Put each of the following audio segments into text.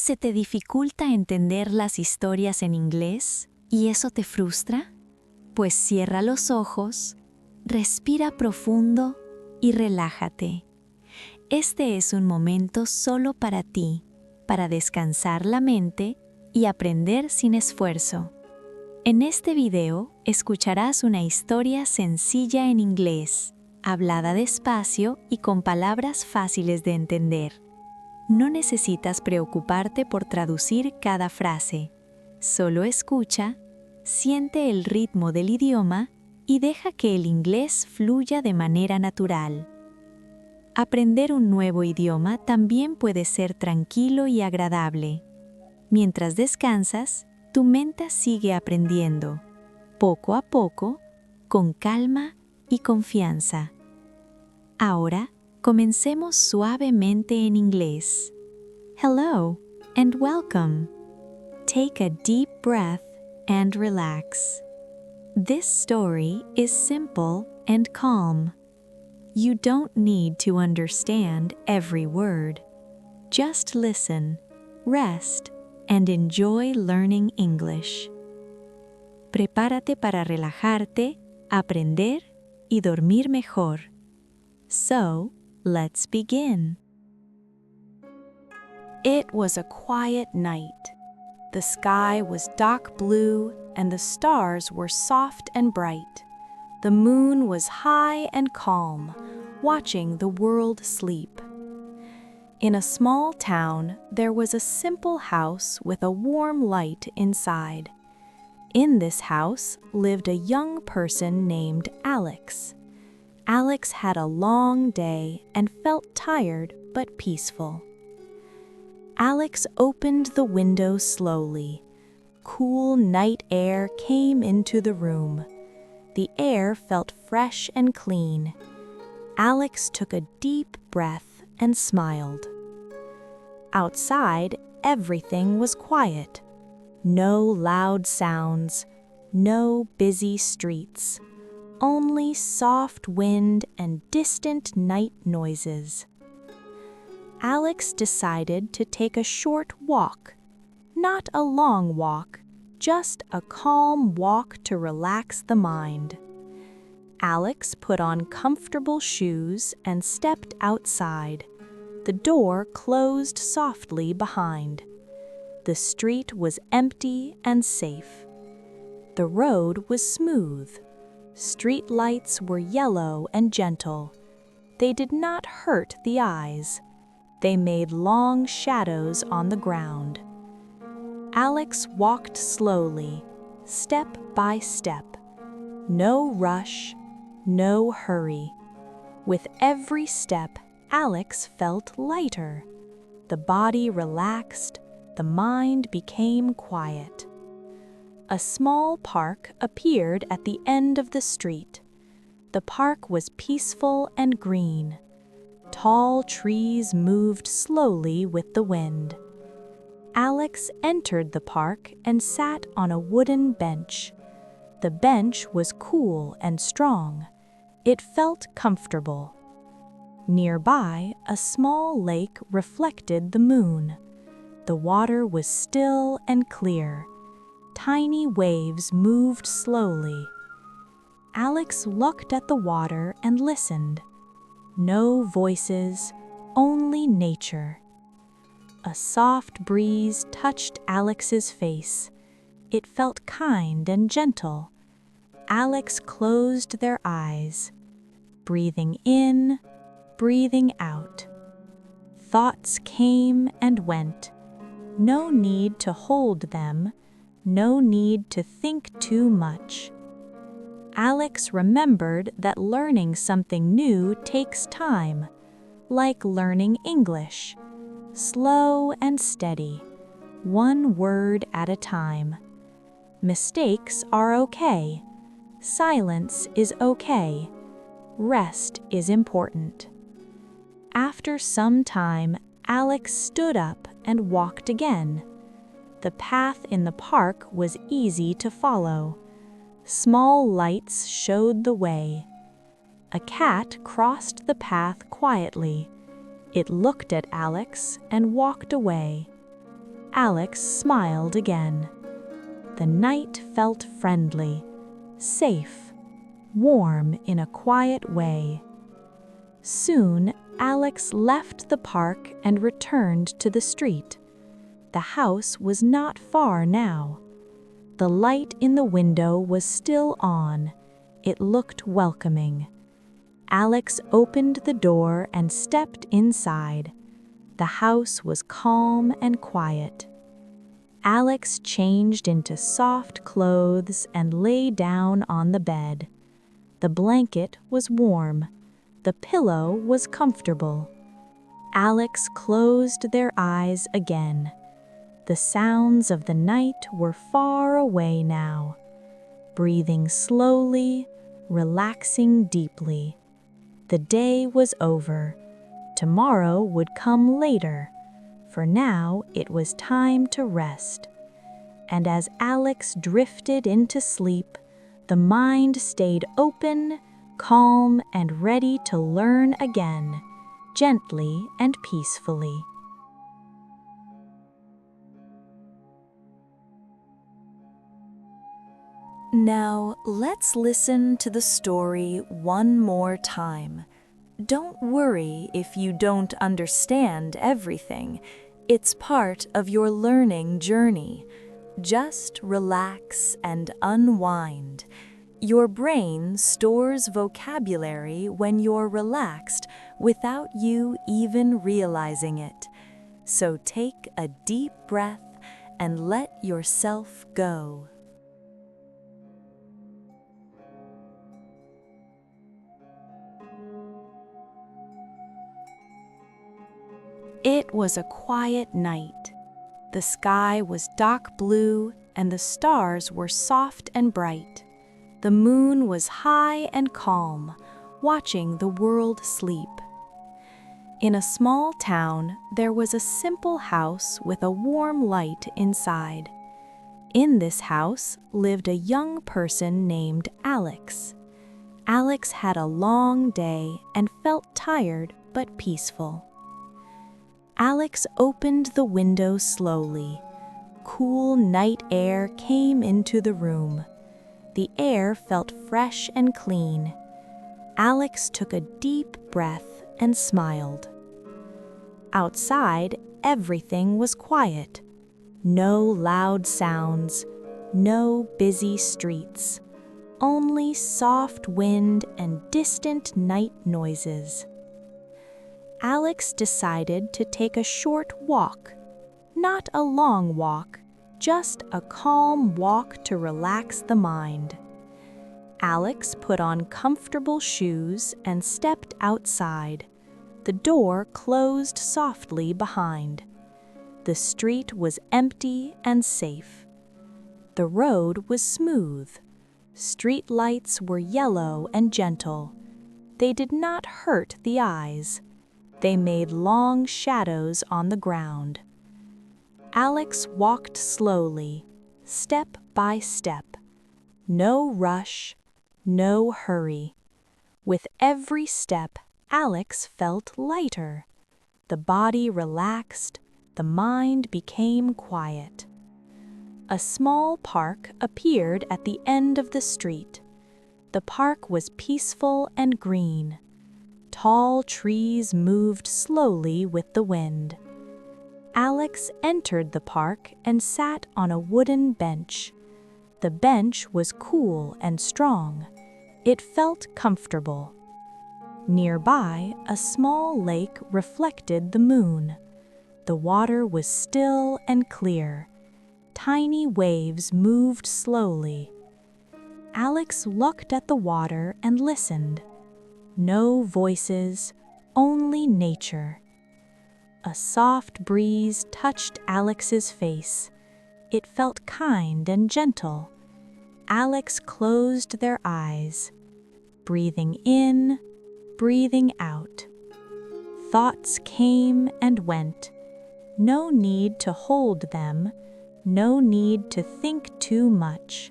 ¿Se te dificulta entender las historias en inglés y eso te frustra? Pues cierra los ojos, respira profundo y relájate. Este es un momento solo para ti, para descansar la mente y aprender sin esfuerzo. En este video escucharás una historia sencilla en inglés, hablada despacio y con palabras fáciles de entender. No necesitas preocuparte por traducir cada frase. Solo escucha, siente el ritmo del idioma y deja que el inglés fluya de manera natural. Aprender un nuevo idioma también puede ser tranquilo y agradable. Mientras descansas, tu mente sigue aprendiendo, poco a poco, con calma y confianza. Ahora, comencemos suavemente en inglés. Hello and welcome. Take a deep breath and relax. This story is simple and calm. You don't need to understand every word. Just listen, rest, and enjoy learning English. Prepárate para relajarte, aprender y dormir mejor. So, let's begin. It was a quiet night. The sky was dark blue and the stars were soft and bright. The moon was high and calm, watching the world sleep. In a small town, there was a simple house with a warm light inside. In this house lived a young person named Alex. Alex had a long day and felt tired but peaceful. Alex opened the window slowly. Cool night air came into the room. The air felt fresh and clean. Alex took a deep breath and smiled. Outside, everything was quiet. No loud sounds, no busy streets. Only soft wind and distant night noises. Alex decided to take a short walk. Not a long walk, just a calm walk to relax the mind. Alex put on comfortable shoes and stepped outside. The door closed softly behind. The street was empty and safe. The road was smooth. Street lights were yellow and gentle. They did not hurt the eyes. They made long shadows on the ground. Alex walked slowly, step by step. No rush, no hurry. With every step, Alex felt lighter. The body relaxed, the mind became quiet. A small park appeared at the end of the street. The park was peaceful and green. Tall trees moved slowly with the wind. Alex entered the park and sat on a wooden bench. The bench was cool and strong. It felt comfortable. Nearby, a small lake reflected the moon. The water was still and clear. Tiny waves moved slowly. Alex looked at the water and listened. No voices, only nature. A soft breeze touched Alex's face. It felt kind and gentle. Alex closed their eyes, breathing in, breathing out. Thoughts came and went. No need to hold them, no need to think too much. Alex remembered that learning something new takes time, like learning English. Slow and steady, one word at a time. Mistakes are okay. Silence is okay. Rest is important. After some time, Alex stood up and walked again. The path in the park was easy to follow. Small lights showed the way. A cat crossed the path quietly. It looked at Alex and walked away. Alex smiled again. The night felt friendly, safe, warm in a quiet way. Soon, Alex left the park and returned to the street. The house was not far now. The light in the window was still on. It looked welcoming. Alex opened the door and stepped inside. The house was calm and quiet. Alex changed into soft clothes and lay down on the bed. The blanket was warm. The pillow was comfortable. Alex closed their eyes again. The sounds of the night were far away now. Breathing slowly, relaxing deeply. The day was over. Tomorrow would come later. For now, it was time to rest. And as Alex drifted into sleep, the mind stayed open, calm, and ready to learn again, gently and peacefully. Now, let's listen to the story one more time. Don't worry if you don't understand everything. It's part of your learning journey. Just relax and unwind. Your brain stores vocabulary when you're relaxed without you even realizing it. So take a deep breath and let yourself go. It was a quiet night. The sky was dark blue and the stars were soft and bright. The moon was high and calm, watching the world sleep. In a small town, there was a simple house with a warm light inside. In this house lived a young person named Alex. Alex had a long day and felt tired but peaceful. Alex opened the window slowly. Cool night air came into the room. The air felt fresh and clean. Alex took a deep breath and smiled. Outside, everything was quiet. No loud sounds, no busy streets, only soft wind and distant night noises. Alex decided to take a short walk. Not a long walk, just a calm walk to relax the mind. Alex put on comfortable shoes and stepped outside. The door closed softly behind. The street was empty and safe. The road was smooth. Street lights were yellow and gentle. They did not hurt the eyes. They made long shadows on the ground. Alex walked slowly, step by step. No rush, no hurry. With every step, Alex felt lighter. The body relaxed, the mind became quiet. A small park appeared at the end of the street. The park was peaceful and green. Tall trees moved slowly with the wind. Alex entered the park and sat on a wooden bench. The bench was cool and strong. It felt comfortable. Nearby, a small lake reflected the moon. The water was still and clear. Tiny waves moved slowly. Alex looked at the water and listened. No voices, only nature. A soft breeze touched Alex's face. It felt kind and gentle. Alex closed their eyes, breathing in, breathing out. Thoughts came and went. No need to hold them, no need to think too much.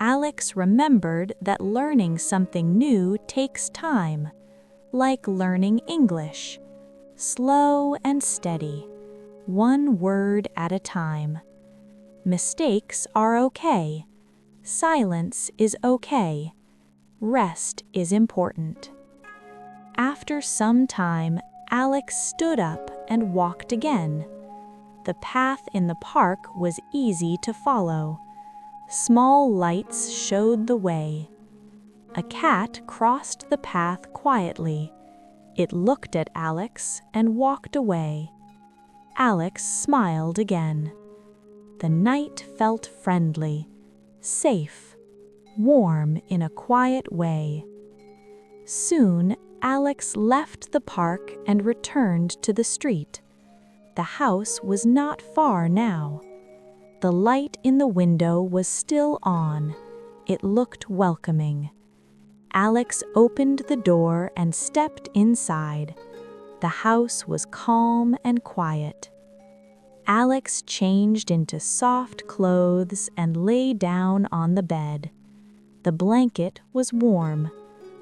Alex remembered that learning something new takes time, like learning English. Slow and steady, one word at a time. Mistakes are okay. Silence is okay. Rest is important. After some time, Alex stood up and walked again. The path in the park was easy to follow. Small lights showed the way. A cat crossed the path quietly. It looked at Alex and walked away. Alex smiled again. The night felt friendly, safe, warm in a quiet way. Soon, Alex left the park and returned to the street. The house was not far now. The light in the window was still on. It looked welcoming. Alex opened the door and stepped inside. The house was calm and quiet. Alex changed into soft clothes and lay down on the bed. The blanket was warm.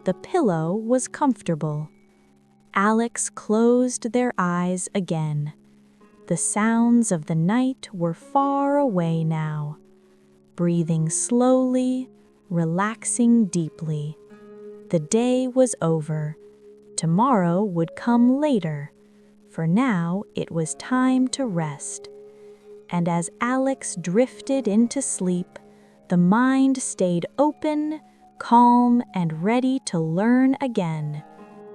The pillow was comfortable. Alex closed their eyes again. The sounds of the night were far away now. Breathing slowly, relaxing deeply. The day was over. Tomorrow would come later. For now, it was time to rest. And as Alex drifted into sleep, the mind stayed open, calm, and ready to learn again,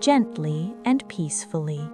gently and peacefully.